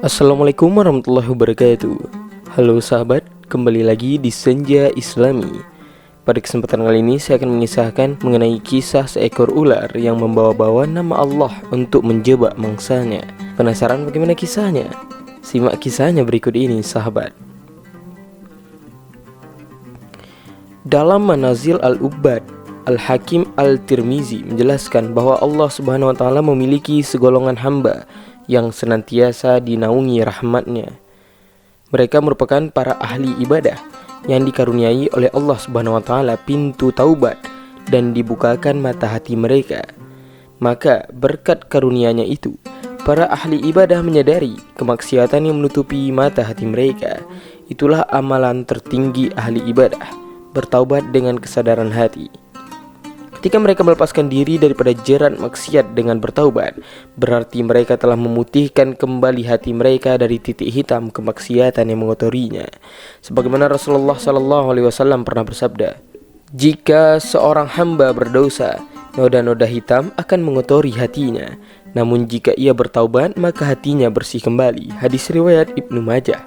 Assalamualaikum warahmatullahi wabarakatuh. Halo sahabat, kembali lagi di Senja Islami. Pada kesempatan kali ini saya akan mengisahkan mengenai kisah seekor ular yang membawa-bawa nama Allah untuk menjebak mangsanya. Penasaran bagaimana kisahnya? Simak kisahnya berikut ini sahabat. Dalam Manazil Al-Ubbad, Al-Hakim Al-Tirmizi menjelaskan bahwa Allah Subhanahu wa taala memiliki segolongan hamba yang senantiasa dinaungi rahmatnya. Mereka merupakan para ahli ibadah yang dikaruniai oleh Allah Subhanahu wa taala pintu taubat dan dibukakan mata hati mereka. Maka berkat karunia-Nya itu, para ahli ibadah menyadari kemaksiatan yang menutupi mata hati mereka. Itulah amalan tertinggi ahli ibadah, bertaubat dengan kesadaran hati. Ketika mereka melepaskan diri daripada jerat maksiat dengan bertaubat, berarti mereka telah memutihkan kembali hati mereka dari titik hitam kemaksiatan yang mengotorinya. Sebagaimana Rasulullah SAW pernah bersabda, "Jika seorang hamba berdosa, noda-noda hitam akan mengotori hatinya. Namun jika ia bertaubat, maka hatinya bersih kembali." Hadis riwayat Ibnu Majah.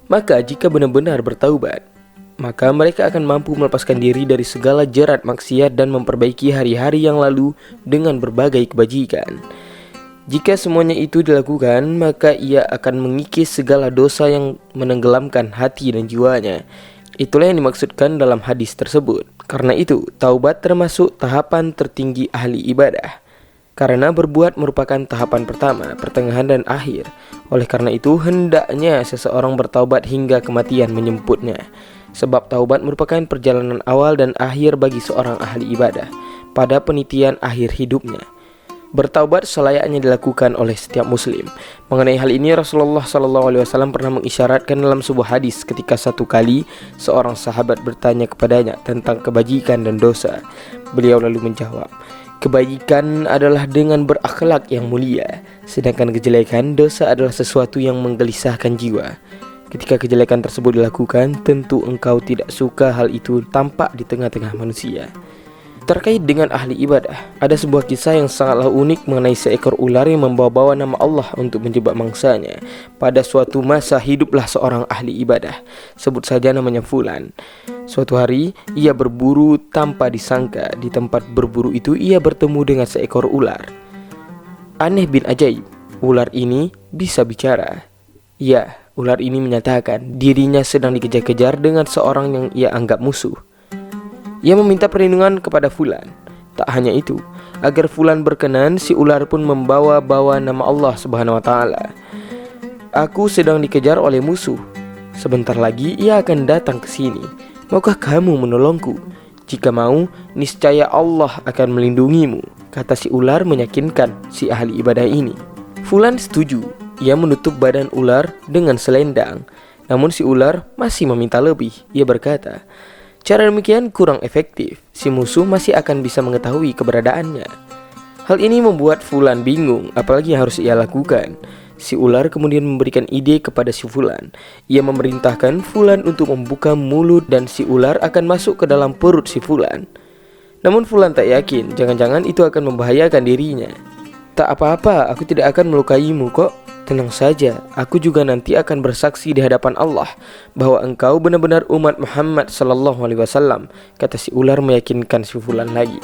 Maka jika benar-benar bertaubat, maka mereka akan mampu melepaskan diri dari segala jerat maksiat dan memperbaiki hari-hari yang lalu dengan berbagai kebajikan. Jika semuanya itu dilakukan, maka ia akan mengikis segala dosa yang menenggelamkan hati dan jiwanya. Itulah yang dimaksudkan dalam hadis tersebut. Karena itu, taubat termasuk tahapan tertinggi ahli ibadah. Karena berbuat merupakan tahapan pertama, pertengahan dan akhir. Oleh karena itu, hendaknya seseorang bertaubat hingga kematian menjemputnya. Sebab taubat merupakan perjalanan awal dan akhir bagi seorang ahli ibadah pada penitian akhir hidupnya. Bertaubat selayaknya dilakukan oleh setiap muslim. Mengenai hal ini Rasulullah SAW pernah mengisyaratkan dalam sebuah hadis ketika satu kali seorang sahabat bertanya kepadanya tentang kebajikan dan dosa. Beliau lalu menjawab, "Kebajikan adalah dengan berakhlak yang mulia, sedangkan kejelekan dosa adalah sesuatu yang menggelisahkan jiwa. Ketika kejelekan tersebut dilakukan, tentu engkau tidak suka hal itu tampak di tengah-tengah manusia." Terkait dengan ahli ibadah, ada sebuah kisah yang sangatlah unik mengenai seekor ular yang membawa-bawa nama Allah untuk menjebak mangsanya. Pada suatu masa hiduplah seorang ahli ibadah, sebut saja namanya Fulan. Suatu hari ia berburu tanpa disangka. Di tempat berburu itu ia bertemu dengan seekor ular. Aneh bin ajaib, ular ini bisa bicara. Ya, ular ini menyatakan dirinya sedang dikejar-kejar dengan seorang yang ia anggap musuh. Ia meminta perlindungan kepada Fulan. Tak hanya itu, agar Fulan berkenan, si ular pun membawa-bawa nama Allah Subhanahu wa taala. "Aku sedang dikejar oleh musuh. Sebentar lagi ia akan datang ke sini. Maukah kamu menolongku? Jika mau, niscaya Allah akan melindungimu," kata si ular meyakinkan si ahli ibadah ini. Fulan setuju. Ia menutup badan ular dengan selendang. Namun si ular masih meminta lebih. Ia berkata, "Cara demikian kurang efektif. Si musuh masih akan bisa mengetahui keberadaannya." Hal ini membuat Fulan bingung, apalagi yang harus ia lakukan. Si ular kemudian memberikan ide kepada si Fulan. Ia memerintahkan Fulan untuk membuka mulut dan si ular akan masuk ke dalam perut si Fulan. Namun Fulan tak yakin, jangan-jangan itu akan membahayakan dirinya. "Tak apa-apa, aku tidak akan melukaimu kok. Tenang saja, aku juga nanti akan bersaksi di hadapan Allah bahwa engkau benar-benar umat Muhammad SAW," kata si ular meyakinkan si Fulan lagi.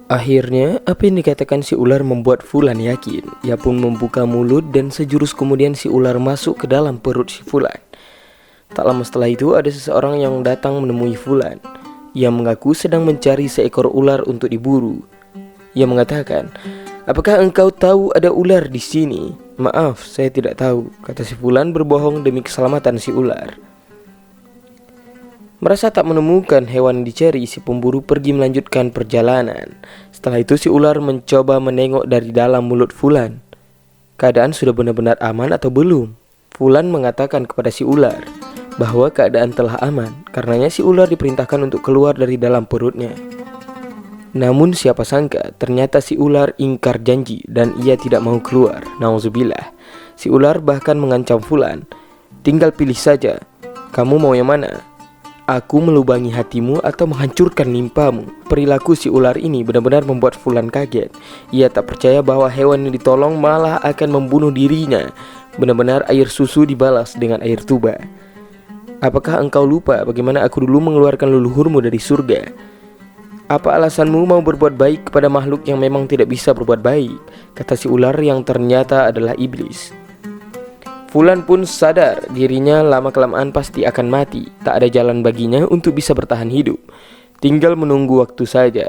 Akhirnya, apa yang dikatakan si ular membuat Fulan yakin. Ia pun membuka mulut dan sejurus kemudian si ular masuk ke dalam perut si Fulan. Tak lama setelah itu ada seseorang yang datang menemui Fulan. Ia mengaku sedang mencari seekor ular untuk diburu. Ia mengatakan, "Apakah engkau tahu ada ular di sini?" "Maaf, saya tidak tahu," kata si Fulan berbohong demi keselamatan si ular. Merasa tak menemukan hewan yang dicari, si pemburu pergi melanjutkan perjalanan. Setelah itu si ular mencoba menengok dari dalam mulut Fulan. Keadaan sudah benar-benar aman atau belum? Fulan mengatakan kepada si ular bahwa keadaan telah aman. Karenanya si ular diperintahkan untuk keluar dari dalam perutnya. Namun siapa sangka ternyata si ular ingkar janji dan ia tidak mau keluar. Nauzubillah. Si ular bahkan mengancam Fulan, "Tinggal pilih saja, kamu mau yang mana? Aku melubangi hatimu atau menghancurkan limpamu." Perilaku si ular ini benar-benar membuat Fulan kaget. Ia tak percaya bahwa hewan yang ditolong malah akan membunuh dirinya. benar-benar air susu dibalas dengan air tuba. Apakah engkau lupa bagaimana aku dulu mengeluarkan leluhurmu dari surga? Apa alasanmu mau berbuat baik kepada makhluk yang memang tidak bisa berbuat baik? Kata si ular yang ternyata adalah iblis. Fulan pun sadar dirinya lama-kelamaan pasti akan mati. Tak ada jalan baginya untuk bisa bertahan hidup. Tinggal menunggu waktu saja.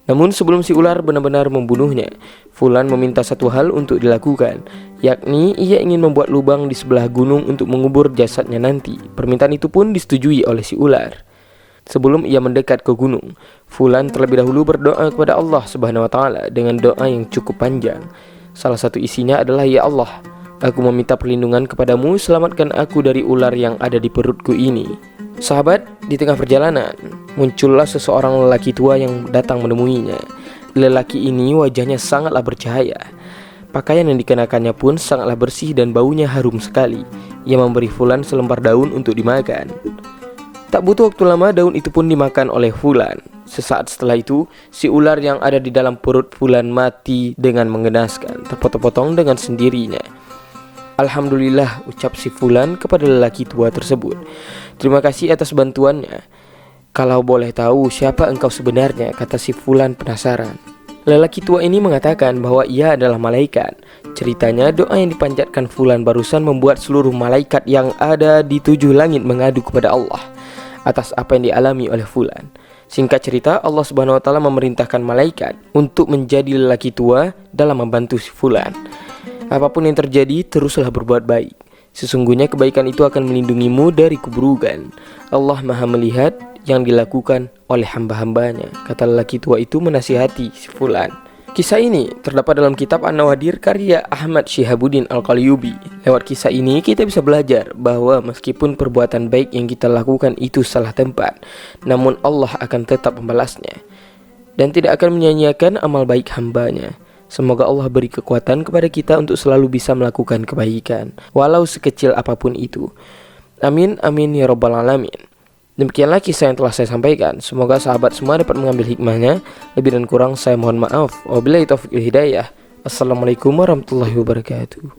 Namun sebelum si ular benar-benar membunuhnya, Fulan meminta satu hal untuk dilakukan, yakni ia ingin membuat lubang di sebelah gunung untuk mengubur jasadnya nanti. Permintaan itu pun disetujui oleh si ular. Sebelum ia mendekat ke gunung, Fulan terlebih dahulu berdoa kepada Allah Subhanahu wa taala dengan doa yang cukup panjang. Salah satu isinya adalah, "Ya Allah, aku meminta perlindungan kepadamu, selamatkan aku dari ular yang ada di perutku ini." Sahabat, di tengah perjalanan, muncullah seseorang lelaki tua yang datang menemuinya. Lelaki ini wajahnya sangatlah bercahaya. Pakaian yang dikenakannya pun sangatlah bersih dan baunya harum sekali. Ia memberi Fulan selembar daun untuk dimakan. Tak butuh waktu lama, daun itu pun dimakan oleh Fulan. Sesaat setelah itu, si ular yang ada di dalam perut Fulan mati dengan mengenaskan, terpotong-potong dengan sendirinya. "Alhamdulillah," ucap si Fulan kepada lelaki tua tersebut. "Terima kasih atas bantuannya. Kalau boleh tahu siapa engkau sebenarnya?" kata si Fulan penasaran. Lelaki tua ini mengatakan bahwa ia adalah malaikat. Ceritanya, doa yang dipanjatkan Fulan barusan membuat seluruh malaikat yang ada di 7 langit mengadu kepada Allah atas apa yang dialami oleh Fulan. Singkat cerita, Allah Subhanahu wa taala memerintahkan malaikat untuk menjadi lelaki tua dalam membantu si Fulan. Apapun yang terjadi, teruslah berbuat baik. Sesungguhnya kebaikan itu akan melindungimu dari keburukan. Allah Maha melihat yang dilakukan oleh hamba-hambanya, kata lelaki tua itu menasihati si Fulan. Kisah ini terdapat dalam kitab An-Nawadir karya Ahmad Syihabuddin Al-Qalyubi. Lewat kisah ini kita bisa belajar bahwa meskipun perbuatan baik yang kita lakukan itu salah tempat, namun Allah akan tetap membalasnya dan tidak akan menyia-nyiakan amal baik hambanya. Semoga Allah beri kekuatan kepada kita untuk selalu bisa melakukan kebaikan, walau sekecil apapun itu. Amin, amin ya rabbal alamin. Demikianlah kisah yang telah saya sampaikan. Semoga sahabat semua dapat mengambil hikmahnya. Lebih dan kurang saya mohon maaf. Wabillahi taufiq wal hidayah. Assalamualaikum warahmatullahi wabarakatuh.